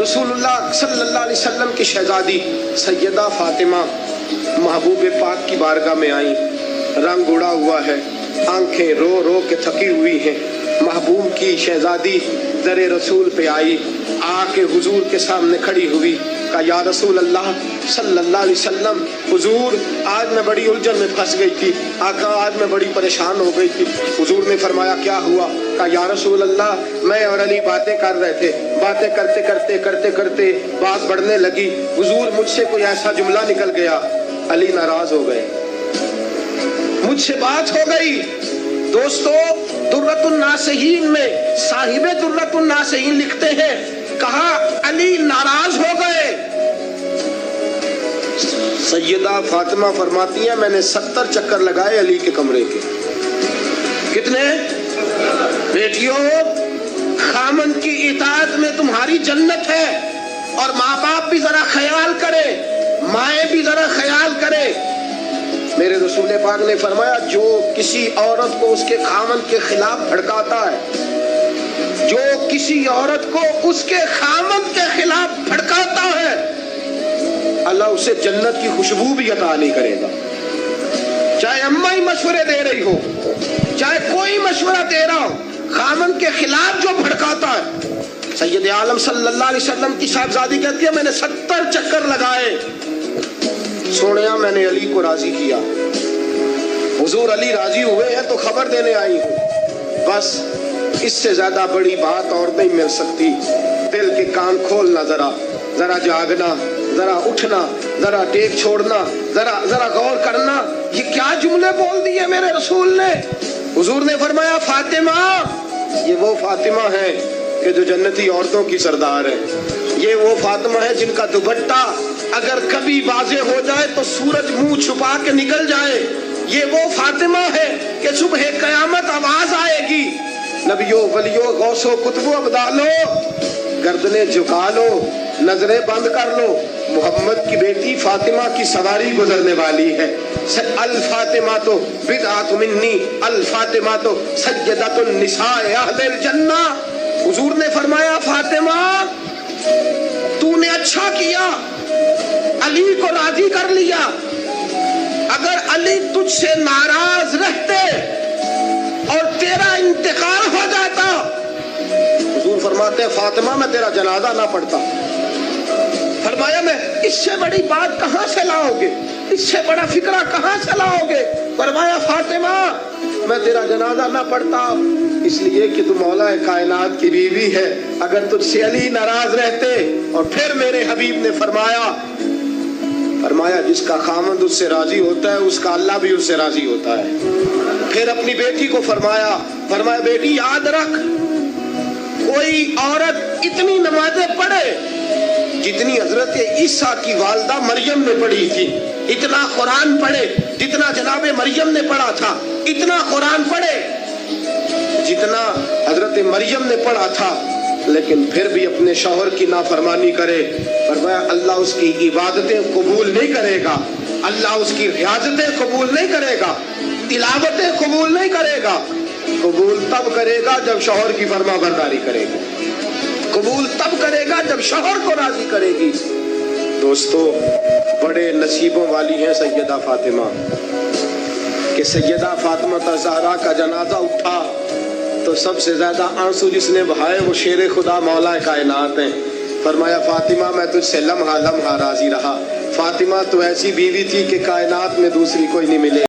رسول اللہ صلی اللہ علیہ وسلم کی شہزادی سیدہ فاطمہ محبوب پاک کی بارگاہ میں آئیں، رنگ اڑا ہوا ہے، آنکھیں رو رو کے تھکی ہوئی ہیں۔ محبوب کی شہزادی در رسول پہ آئی، آ کے حضور کے سامنے کھڑی ہوئی، کہا یا رسول اللہ صلی اللہ علیہ وسلم، حضور آج میں بڑی الجھن میں پھنس گئی تھی، آقا آج میں بڑی پریشان ہو گئی تھی۔ حضور نے فرمایا کیا ہوا؟ کہا یا رسول اللہ میں اور علی باتیں کر رہے تھے، باتیں کرتے کرتے بات بڑھنے لگی، حضور مجھ سے کوئی ایسا جملہ نکل گیا، علی ناراض ہو گئے، مجھ سے بات ہو گئی۔ دوستو درۃ الناصحین میں صاحب درۃ الناصحین لکھتے ہیں، کہا علی ناراض ہو گئے۔ سیدہ فاطمہ فرماتی ہیں میں نے 70 چکر لگائے علی کے کمرے کے۔ کتنے؟ بیٹیوں خامن کی اطاعت میں تمہاری جنت ہے، اور ماں باپ بھی ذرا خیال کرے، مائیں بھی ذرا خیال کرے۔ میرے رسول پاک نے فرمایا جو کسی عورت کو اس کے خامن کے خلاف بھڑکاتا ہے، جو کسی عورت کو اس کے خامن کے خلاف بھڑکاتا ہے، اللہ اسے جنت کی خوشبو بھی عطا نہیں کرے گا۔ چاہے اماں ہی مشورے دے رہی ہو، چاہے کوئی مشورہ دے رہا ہو، خامن کے خلاف جو بھڑکاتا ہے۔ سید عالم صلی اللہ علیہ وسلم کی صاحبزادی کہتی ہے میں نے 70 چکر لگائے، سونیا میں نے علی کو راضی کیا۔ حضور علی راضی ہوئے ہیں تو خبر دینے آئی ہوں، بس اس سے زیادہ بڑی بات اور نہیں مل سکتی۔ دل کے کان کھولنا، ذرا جاگنا، ذرا اٹھنا، ذرا ٹیک چھوڑنا، ذرا غور کرنا، یہ کیا جملے بول دیے میرے رسول نے۔ حضور نے فرمایا فاطمہ، یہ وہ فاطمہ ہے کہ جو جنتی عورتوں کی سردار ہے، یہ وہ فاطمہ ہے جن کا دوپٹہ اگر کبھی واضح ہو جائے تو سورج منہ چھپا کے نکل جائے، یہ وہ فاطمہ ہے کہ صبح قیامت آواز آئے گی نبیوں ولیوں غوثوں کتبوں ابدالوں گردنیں جھکا لو، نظریں بند کر لو، محمد کی بیٹی فاطمہ کی سواری گزرنے والی ہے۔ الفاطمہ تو بدعۃ منی، الفاطمہ تو سیدۃ النساء اہل الجنہ۔ حضور نے فرمایا فاطمہ تو نے اچھا کیا، علی کو راضی کر لیا، اگر علی تجھ سے ناراض رہتے اور تیرا انتقال ہو جاتا، حضور فرماتے ہیں فاطمہ میں تیرا جنازہ نہ پڑھتا۔ فرمایا میں اس سے بڑی بات کہاں سے لاؤ گے، اس سے بڑا فکرہ کہاں سے لاؤ گے؟ فرمایا فاطمہ میں تیرا جنازہ نہ پڑھتا اس لیے کہ تو مولا کائنات کی بیوی ہے، اگر تجھ سے علی ناراض رہتے۔ اور پھر میرے حبیب نے فرمایا جس کا خامند اس سے راضی ہوتا ہے اس کا اللہ بھی اس سے راضی ہوتا ہے۔ پھر اپنی بیٹی کو فرمایا بیٹی یاد رکھ، کوئی عورت اتنی نمازیں پڑھے جتنی حضرت عیسیٰ کی والدہ مریم نے پڑھی تھی، اتنا قرآن پڑھے جتنا جناب مریم نے پڑھا تھا، اتنا قرآن پڑھے جتنا حضرت مریم نے پڑھا تھا، لیکن پھر بھی اپنے شوہر کی نافرمانی کرے، فرمایا اللہ اس کی عبادتیں قبول نہیں کرے گا، اللہ اس کی ریاضتیں قبول نہیں کرے گا، تلاوتیں قبول نہیں کرے گا۔ قبول تب کرے گا جب شوہر کی فرما برداری کرے گا، قبول تب کرے گا جب شوہر کو راضی کرے گی۔ دوستو بڑے نصیبوں والی ہیں سیدہ فاطمہ کہ سیدہ فاطمہ الزہرا کا جنازہ اٹھا تو سب سے زیادہ آنسو جس نے بہائے وہ شیر خدا مولا کائنات ہیں۔ فرمایا فاطمہ میں تجھ سے لمحہ لمحہ راضی رہا، فاطمہ تو ایسی بیوی تھی کہ کائنات میں دوسری کوئی نہیں ملے۔